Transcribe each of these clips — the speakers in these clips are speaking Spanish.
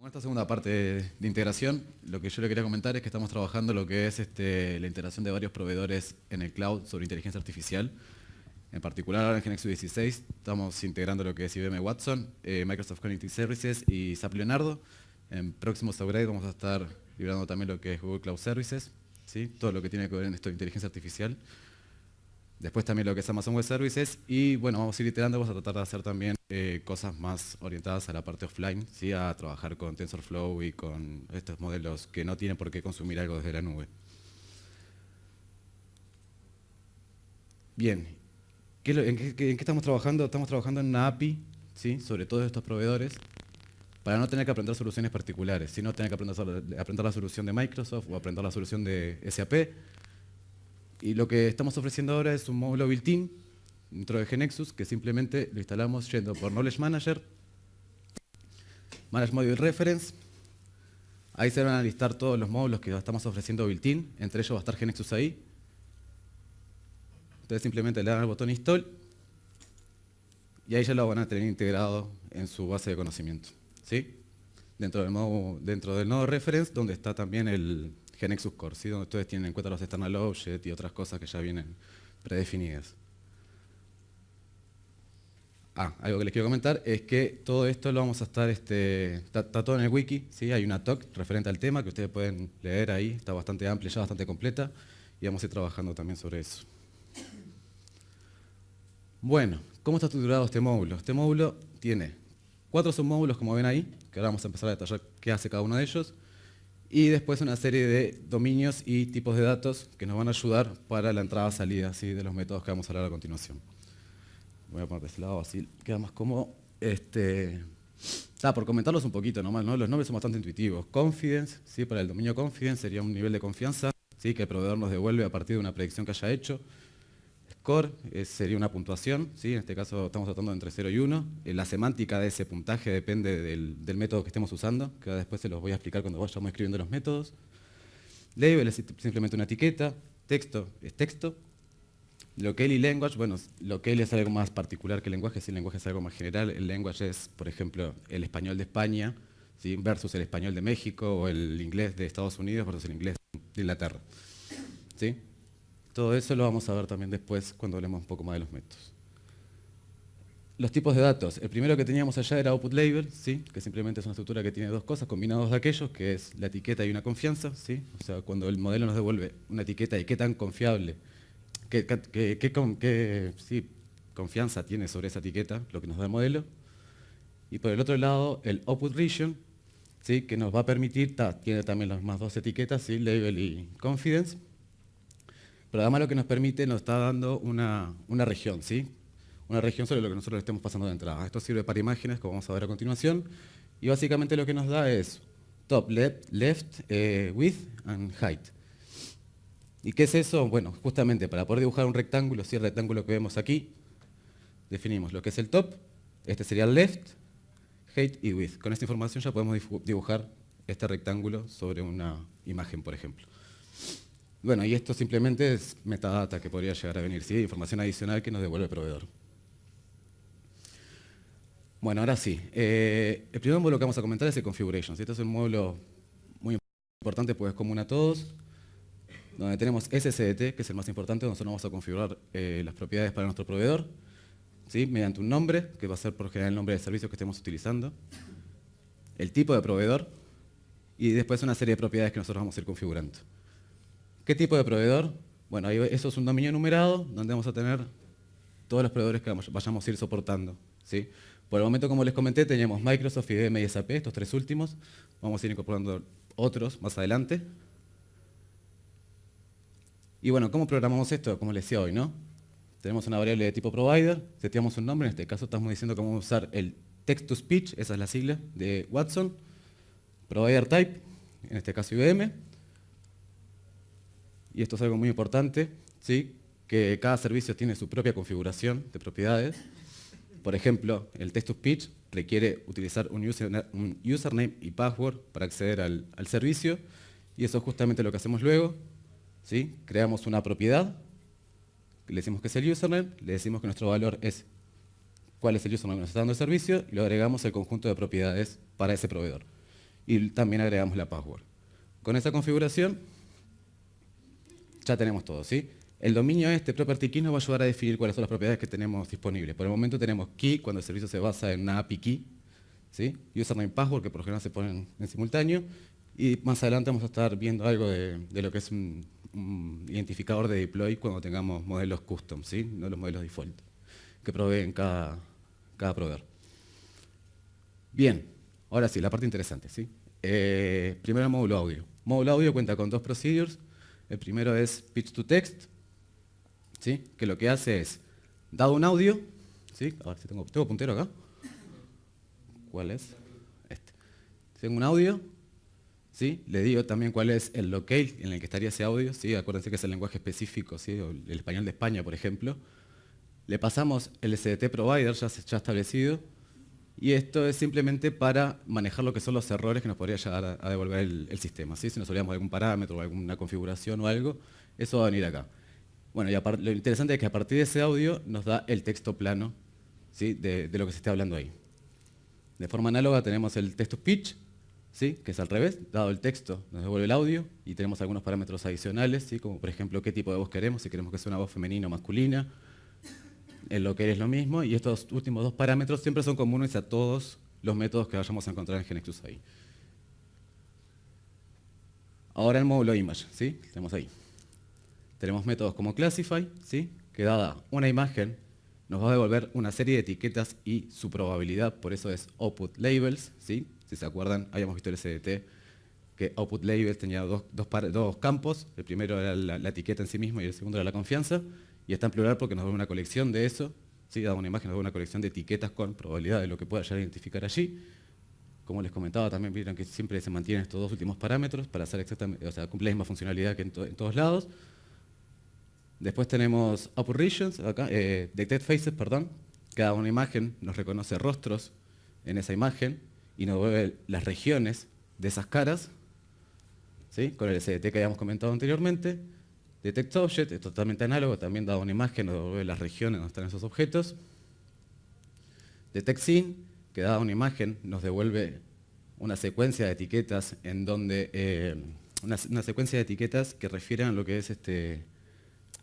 Con esta segunda parte de integración, lo que yo le quería comentar es que estamos trabajando lo que es la integración de varios proveedores en el cloud sobre inteligencia artificial. En particular, ahora en GeneXus 16 estamos integrando lo que es IBM Watson, Microsoft Cognitive Services y SAP Leonardo. En próximos upgrades vamos a estar liberando también lo que es Google Cloud Services, ¿sí? Todo lo que tiene que ver en esto de inteligencia artificial. Después también lo que es Amazon Web Services y bueno, vamos a ir iterando, vamos a tratar de hacer también cosas más orientadas a la parte offline, ¿sí? A trabajar con TensorFlow y con estos modelos que no tienen por qué consumir algo desde la nube. Bien, ¿en qué estamos trabajando? Estamos trabajando en una API, ¿sí? Sobre todos estos proveedores para no tener que aprender soluciones particulares, sino tener que aprender la solución de Microsoft o aprender la solución de SAP. Y lo que estamos ofreciendo ahora es un módulo built-in dentro de GeneXus que simplemente lo instalamos yendo por Knowledge Manager, Manage Module Reference. Ahí se van a listar todos los módulos que estamos ofreciendo built-in, entre ellos va a estar GeneXus ahí. Entonces simplemente le dan al botón Install y ahí ya lo van a tener integrado en su base de conocimiento, ¿sí? Dentro del nodo Reference, donde está también el GeneXus Core, ¿sí? Donde ustedes tienen en cuenta los external objects y otras cosas que ya vienen predefinidas. Algo que les quiero comentar es que todo esto lo vamos a estar, está todo en el wiki, ¿sí? Hay una talk referente al tema que ustedes pueden leer ahí, está bastante amplia, ya bastante completa, y vamos a ir trabajando también sobre eso. Bueno, ¿cómo está estructurado este módulo? Este módulo tiene 4 submódulos, como ven ahí, que ahora vamos a empezar a detallar qué hace cada uno de ellos, y después una serie de dominios y tipos de datos que nos van a ayudar para la entrada-salida, ¿sí? De los métodos que vamos a hablar a continuación. Voy a poner de este lado, así queda más cómodo. Por comentarlos un poquito nomás, ¿no? Los nombres son bastante intuitivos. Confidence, ¿sí? Para el dominio confidence sería un nivel de confianza, ¿sí? Que el proveedor nos devuelve a partir de una predicción que haya hecho. Score sería una puntuación, ¿sí? En este caso estamos tratando entre 0 y 1. La semántica de ese puntaje depende del método que estemos usando, que después se los voy a explicar cuando vayamos escribiendo los métodos. Label es simplemente una etiqueta. Texto es texto. Locale y language, bueno, locale es algo más particular que el lenguaje, si el lenguaje es algo más general. El language es, por ejemplo, el español de España, ¿sí? Versus el español de México o el inglés de Estados Unidos versus el inglés de Inglaterra, ¿sí? Todo eso lo vamos a ver también después cuando hablemos un poco más de los métodos. Los tipos de datos. El primero que teníamos allá era output label, ¿sí? Que simplemente es una estructura que tiene dos cosas combinados de aquellos, que es la etiqueta y una confianza, ¿sí? O sea, cuando el modelo nos devuelve una etiqueta y qué tan confiable, qué confianza tiene sobre esa etiqueta, lo que nos da el modelo. Y por el otro lado, el output region, ¿sí? Que nos va a permitir, tiene también las más dos etiquetas, ¿sí? Label y confidence. Pero además lo que nos permite, nos está dando una región, ¿sí? Una región sobre lo que nosotros le estemos pasando de entrada. Esto sirve para imágenes, como vamos a ver a continuación. Y básicamente lo que nos da es top, left, width and height. ¿Y qué es eso? Bueno, justamente para poder dibujar un rectángulo, ¿sí? El rectángulo que vemos aquí, definimos lo que es el top, este sería el left, height y width. Con esta información ya podemos dibujar este rectángulo sobre una imagen, por ejemplo. Bueno, y esto simplemente es metadata que podría llegar a venir, ¿sí? Información adicional que nos devuelve el proveedor. Bueno, ahora sí. El primer módulo que vamos a comentar es el configuration, ¿sí? Este es un módulo muy importante, pues es común a todos, donde tenemos SSDT, que es el más importante, donde nosotros vamos a configurar las propiedades para nuestro proveedor, ¿sí? Mediante un nombre, que va a ser por general el nombre del servicio que estemos utilizando, el tipo de proveedor, y después una serie de propiedades que nosotros vamos a ir configurando. ¿Qué tipo de proveedor? Bueno, eso es un dominio enumerado donde vamos a tener todos los proveedores que vayamos a ir soportando, ¿sí? Por el momento, como les comenté, teníamos Microsoft, IBM y SAP, estos tres últimos. Vamos a ir incorporando otros más adelante. Y bueno, ¿cómo programamos esto? Como les decía hoy, ¿no? Tenemos una variable de tipo provider, seteamos un nombre, en este caso estamos diciendo que vamos a usar el text-to-speech, esa es la sigla de Watson, provider type, en este caso IBM. Y esto es algo muy importante, ¿sí? Que cada servicio tiene su propia configuración de propiedades. Por ejemplo, el text-to-speech requiere utilizar un username y password para acceder al servicio, y eso es justamente lo que hacemos luego, ¿sí? Creamos una propiedad, le decimos que es el username, le decimos que nuestro valor es cuál es el username que nos está dando el servicio, y lo agregamos al conjunto de propiedades para ese proveedor. y también agregamos la password. Con esa configuración ya tenemos todo, ¿sí? El dominio property key, nos va a ayudar a definir cuáles son las propiedades que tenemos disponibles. Por el momento tenemos key, cuando el servicio se basa en una API key, ¿sí? Username password, que por lo general se ponen en simultáneo, y más adelante vamos a estar viendo algo de lo que es un identificador de deploy cuando tengamos modelos custom, ¿sí? No los modelos default, que proveen cada proveedor. Bien, ahora sí, la parte interesante, ¿sí? Primero el módulo audio. El módulo audio cuenta con dos procedures. El primero es pitch to text, ¿sí? Que lo que hace es, dado un audio, ¿sí? A ver si tengo puntero acá. ¿Cuál es? Este. Tengo un audio, ¿sí? Le digo también cuál es el locale en el que estaría ese audio, ¿sí? Acuérdense que es el lenguaje específico, ¿sí? O el español de España, por ejemplo. Le pasamos el SDT provider ya establecido, y esto es simplemente para manejar lo que son los errores que nos podría llegar a devolver el sistema, ¿sí? Si nos olvidamos de algún parámetro o alguna configuración o algo, eso va a venir acá. Bueno, y lo interesante es que a partir de ese audio nos da el texto plano, ¿sí? de lo que se está hablando ahí. De forma análoga tenemos el text to speech, ¿sí? Que es al revés, dado el texto nos devuelve el audio, y tenemos algunos parámetros adicionales, ¿sí? Como por ejemplo qué tipo de voz queremos, si queremos que sea una voz femenina o masculina. En lo que es lo mismo, y estos últimos dos parámetros siempre son comunes a todos los métodos que vayamos a encontrar en GeneXus ahí. Ahora el módulo image, ¿sí? Tenemos ahí. Tenemos métodos como classify, ¿sí? Que dada una imagen nos va a devolver una serie de etiquetas y su probabilidad, por eso es output labels, ¿sí? Si se acuerdan, habíamos visto el SDT, que output labels tenía dos campos, el primero era la etiqueta en sí mismo y el segundo era la confianza, y está en plural porque nos da una colección de eso, ¿sí? Dada una imagen nos da una colección de etiquetas con probabilidad de lo que pueda llegar a identificar allí. Como les comentaba, también vieron que siempre se mantienen estos dos últimos parámetros para hacer exactamente, o sea, cumple la misma funcionalidad que en todos lados. Después tenemos output regions, acá, detect faces, perdón. Cada una imagen nos reconoce rostros en esa imagen y nos devuelve las regiones de esas caras, ¿sí? Con el SDT que habíamos comentado anteriormente. Detect object es totalmente análogo, también dado una imagen nos devuelve las regiones donde están esos objetos. Detect scene, que dada una imagen nos devuelve una secuencia de etiquetas en donde una secuencia de etiquetas que refieren a lo que es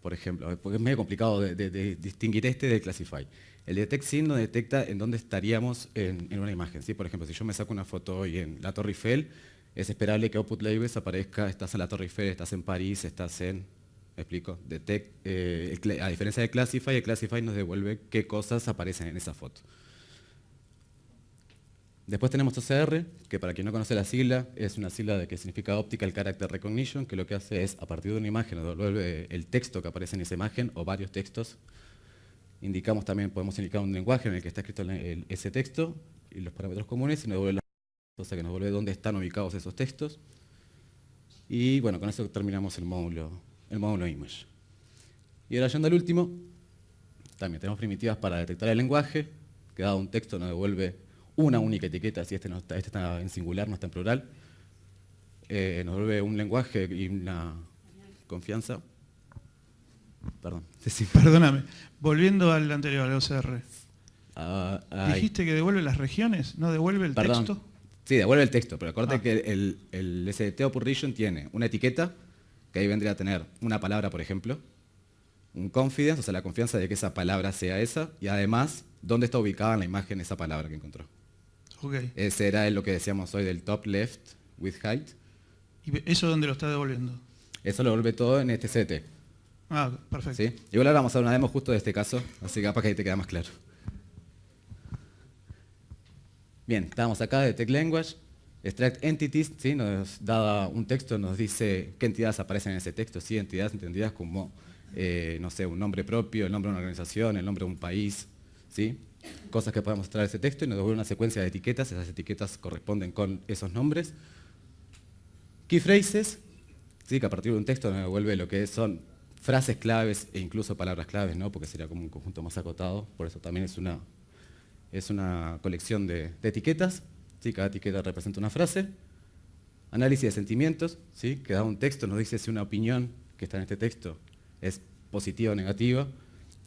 por ejemplo, porque es medio complicado de distinguir del classify. El detect scene nos detecta en dónde estaríamos en una imagen, ¿sí? Por ejemplo, si yo me saco una foto hoy en la Torre Eiffel, es esperable que output labels aparezca, estás en la Torre Eiffel, estás en París, estás en... ¿Me explico? Detect, a diferencia de classify, el classify nos devuelve qué cosas aparecen en esa foto. Después tenemos OCR, que para quien no conoce la sigla, es una sigla que significa Optical Character Recognition, que lo que hace es, a partir de una imagen, nos devuelve el texto que aparece en esa imagen, o varios textos. Indicamos también, podemos indicar un lenguaje en el que está escrito ese texto, y los parámetros comunes, y nos devuelve o sea, que nos devuelve dónde están ubicados esos textos. Y bueno, con eso terminamos el módulo image. Y ahora yendo al último, también tenemos primitivas para detectar el lenguaje, que dado un texto nos devuelve una única etiqueta, si este está en singular, no está en plural. Nos devuelve un lenguaje y una confianza. Perdón. Sí. Perdóname, volviendo al anterior, al OCR. ¿Dijiste que devuelve las regiones? ¿No devuelve el texto? Sí, devuelve el texto, pero acuérdate que el SDT output region tiene una etiqueta, que ahí vendría a tener una palabra, por ejemplo, un confidence, o sea, la confianza de que esa palabra sea esa, y además, dónde está ubicada en la imagen esa palabra que encontró. Okay. Ese era lo que decíamos hoy del top left with height. ¿Y eso dónde lo está devolviendo? Eso lo devuelve todo en este SDT. Perfecto. ¿Sí? Igual ahora vamos a hacer una demo justo de este caso, así que capaz que ahí te queda más claro. Bien, estamos acá de Detect Language. Extract Entities, ¿sí? Dada un texto, nos dice qué entidades aparecen en ese texto. ¿Sí? Entidades entendidas como, no sé, un nombre propio, el nombre de una organización, el nombre de un país. ¿Sí? Cosas que podemos mostrar en ese texto y nos devuelve una secuencia de etiquetas. Esas etiquetas corresponden con esos nombres. Key phrases, ¿sí? Que a partir de un texto nos devuelve lo que son frases claves e incluso palabras claves, ¿no? Porque sería como un conjunto más acotado. Por eso también es una colección de etiquetas. ¿Sí? Cada etiqueta representa una frase. Análisis de sentimientos, ¿sí? Que da un texto, nos dice si una opinión que está en este texto es positiva o negativa.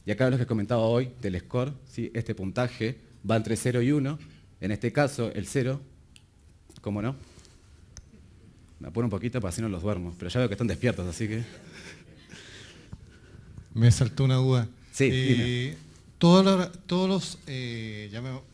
Y acá lo que he comentado hoy del score, ¿sí? Este puntaje va entre 0 y 1. En este caso, el 0, ¿cómo no? Me apuro un poquito para así no los duermo, pero ya veo que están despiertos, así que... Me saltó una duda. Sí, todos los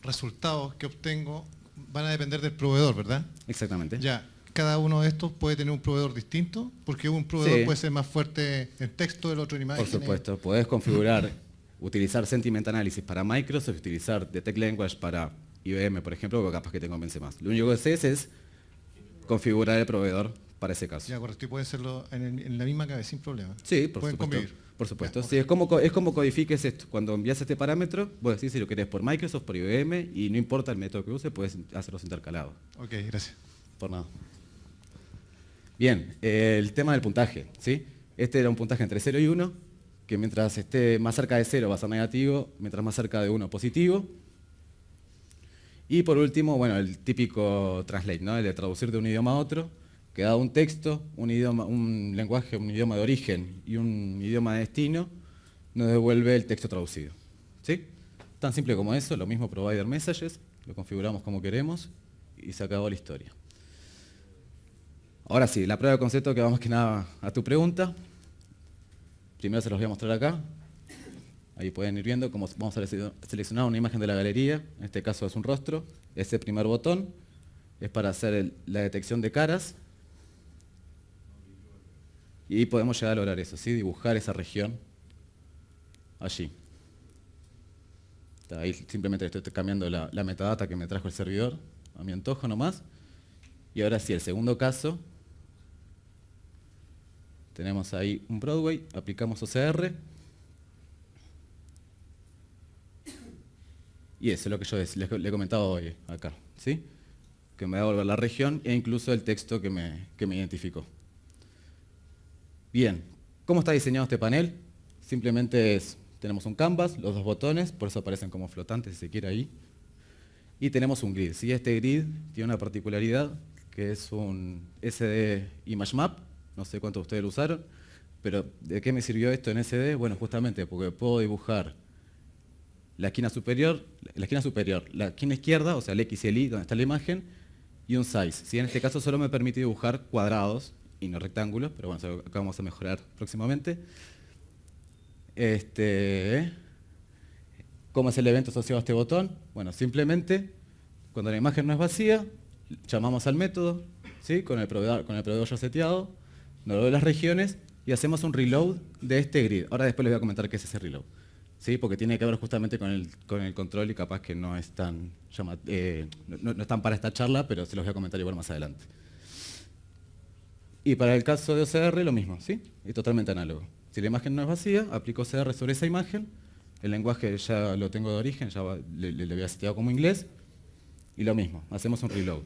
resultados que obtengo van a depender del proveedor, ¿verdad? Exactamente. Ya, cada uno de estos puede tener un proveedor distinto, porque un proveedor puede ser más fuerte en texto, el otro en imagen. Por supuesto, podés configurar, utilizar Sentiment Analysis para Microsoft, utilizar Detect Language para IBM, por ejemplo, porque capaz que te convence más. Lo único que haces es configurar el proveedor para ese caso. Ya, correcto, y puede hacerlo en la misma cabeza sin problema. Sí, por pueden supuesto. convivir. Por supuesto. Ya, Sí, es como codifiques esto. Cuando envías este parámetro, vos decís si lo querés por Microsoft, por IBM, y no importa el método que uses, puedes hacerlos intercalados. Ok, gracias. Por nada. Bien, el tema del puntaje, ¿sí? Este era un puntaje entre 0 y 1, que mientras esté más cerca de 0 va a ser negativo, mientras más cerca de 1 positivo. Y por último, bueno, el típico translate, ¿no? El de traducir de un idioma a otro, que dado un texto, un lenguaje, un idioma de origen y un idioma de destino, nos devuelve el texto traducido. ¿Sí? Tan simple como eso, lo mismo provider messages, lo configuramos como queremos y se acabó la historia. Ahora sí, la prueba de concepto que va más que nada a tu pregunta. Primero se los voy a mostrar acá. Ahí pueden ir viendo cómo vamos a seleccionar una imagen de la galería. En este caso es un rostro. Ese primer botón es para hacer la detección de caras. Y podemos llegar a lograr eso, ¿sí? Dibujar esa región allí. Ahí simplemente estoy cambiando la metadata que me trajo el servidor a mi antojo nomás. Y ahora sí, el segundo caso. Tenemos ahí un Broadway, aplicamos OCR. Y eso es lo que yo le he comentado hoy acá, ¿sí? Que me va a devolver la región e incluso el texto que me identificó. Bien, ¿cómo está diseñado este panel? Simplemente tenemos un canvas, los dos botones, por eso aparecen como flotantes si se quiere ahí. Y tenemos un grid, ¿sí? Este grid tiene una particularidad que es un SD Image Map, no sé cuántos de ustedes lo usaron, pero ¿de qué me sirvió esto en SD? Bueno, justamente porque puedo dibujar la esquina superior, la esquina izquierda, o sea el X y el Y, donde está la imagen, y un size. ¿Sí? En este caso solo me permite dibujar cuadrados y no rectángulos, pero bueno, eso acá vamos a mejorar próximamente. ¿Cómo es el evento asociado a este botón? Bueno, simplemente, cuando la imagen no es vacía, llamamos al método, ¿sí? con el proveedor ya seteado, nos lo de las regiones y hacemos un reload de este grid. Ahora después les voy a comentar qué es ese reload. ¿Sí? Porque tiene que ver justamente con el control y capaz que no es tan no es tan para esta charla, pero se los voy a comentar igual más adelante. Y para el caso de OCR lo mismo, ¿sí? Es totalmente análogo. Si la imagen no es vacía, aplico OCR sobre esa imagen, el lenguaje ya lo tengo de origen, ya le había seteado como inglés, y lo mismo, hacemos un reload.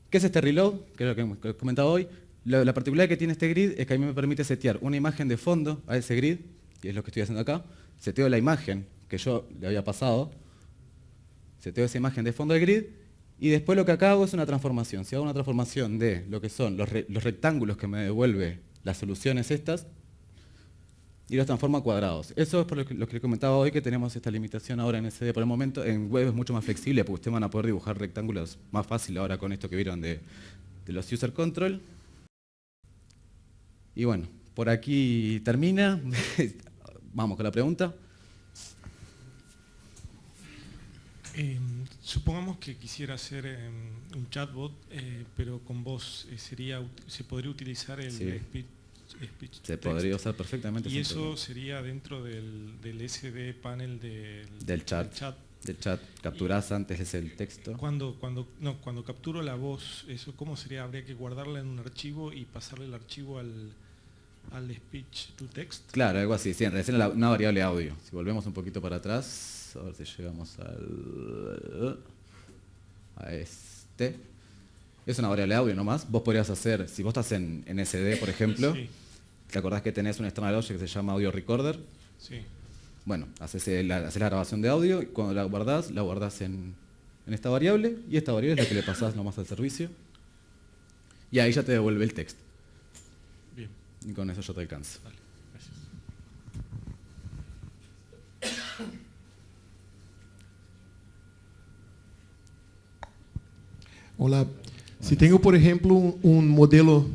¿Qué es este reload? Que es lo que he comentado hoy. La particularidad que tiene este grid es que a mí me permite setear una imagen de fondo a ese grid, y es lo que estoy haciendo acá. Seteo la imagen que yo le había pasado, seteo esa imagen de fondo del grid, y después lo que acá hago es una transformación. Si hago una transformación de lo que son los rectángulos que me devuelve las soluciones estas, y los transformo a cuadrados. Eso es por lo que les comentaba hoy, que tenemos esta limitación ahora en SD por el momento. En web es mucho más flexible, porque ustedes van a poder dibujar rectángulos más fácil ahora con esto que vieron de los user control. Y bueno, por aquí termina. Vamos con la pregunta. Supongamos que quisiera hacer un chatbot, pero con voz. ¿Se podría utilizar el speech se podría usar perfectamente. Y eso sería dentro del SD panel del chat. Del chat. Capturás antes el texto. Cuando capturo la voz, ¿eso cómo sería? ¿Habría que guardarla en un archivo y pasarle el archivo al speech to text? Claro, algo así. Sí, en realidad es una variable audio. Si volvemos un poquito para atrás, a ver si llegamos a este. Es una variable audio nomás. Vos podrías hacer, si vos estás en SD, por ejemplo, sí. ¿Te acordás que tenés un external object que se llama audio recorder? Sí. Bueno, haces la grabación de audio y cuando la guardás en esta variable, y esta variable es la que le pasás nomás al servicio. Y ahí ya te devuelve el texto. Bien. Y con eso ya te alcanza. Vale, gracias. Hola. Si tengo, por ejemplo, un modelo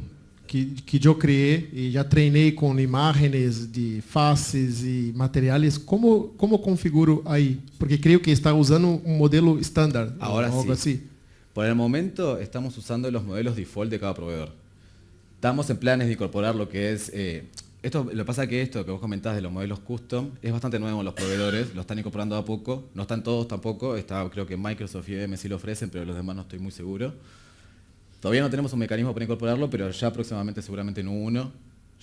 que yo creé y ya treiné con imágenes de faces y materiales, ¿cómo configuro ahí? Porque creo que está usando un modelo estándar. Ahora o algo sí. así. Por el momento estamos usando los modelos default de cada proveedor. Estamos en planes de incorporar lo que es... lo que pasa que esto que vos comentás de los modelos custom es bastante nuevo en los proveedores, lo están incorporando a poco, no están todos tampoco, creo que Microsoft y IBM sí lo ofrecen, pero los demás no estoy muy seguro. Todavía no tenemos un mecanismo para incorporarlo, pero ya próximamente, seguramente en uno,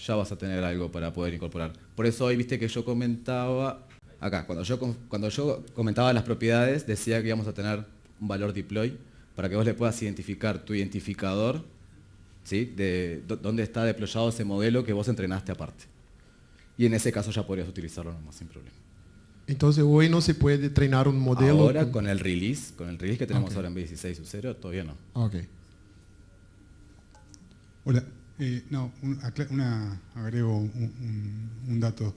ya vas a tener algo para poder incorporar. Por eso hoy viste que yo comentaba, acá, cuando yo comentaba las propiedades, decía que íbamos a tener un valor deploy para que vos le puedas identificar tu identificador, ¿sí? De dónde está deployado ese modelo que vos entrenaste aparte. Y en ese caso ya podrías utilizarlo nomás sin problema. Entonces hoy no se puede treinar un modelo. Ahora con el release que tenemos ahora en B16.0, todavía no. Okay. Hola, agrego un dato.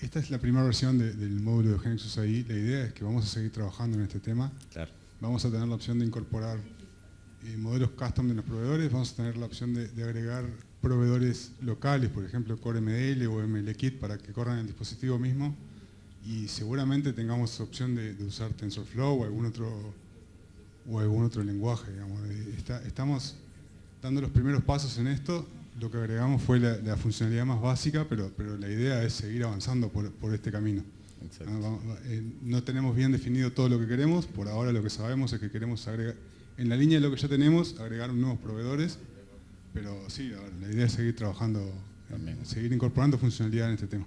Esta es la primera versión del módulo de GeneXus AI. La idea es que vamos a seguir trabajando en este tema. Claro. Vamos a tener la opción de incorporar modelos custom de los proveedores, vamos a tener la opción de agregar proveedores locales, por ejemplo CoreMDL o MLKit para que corran el dispositivo mismo, y seguramente tengamos opción de usar TensorFlow o algún otro lenguaje, digamos. Estamos dando los primeros pasos en esto. Lo que agregamos fue la funcionalidad más básica, pero la idea es seguir avanzando por este camino. No tenemos bien definido todo lo que queremos. Por ahora lo que sabemos es que queremos agregar, en la línea de lo que ya tenemos, agregar nuevos proveedores, pero sí, la idea es seguir trabajando, seguir incorporando funcionalidad en este tema.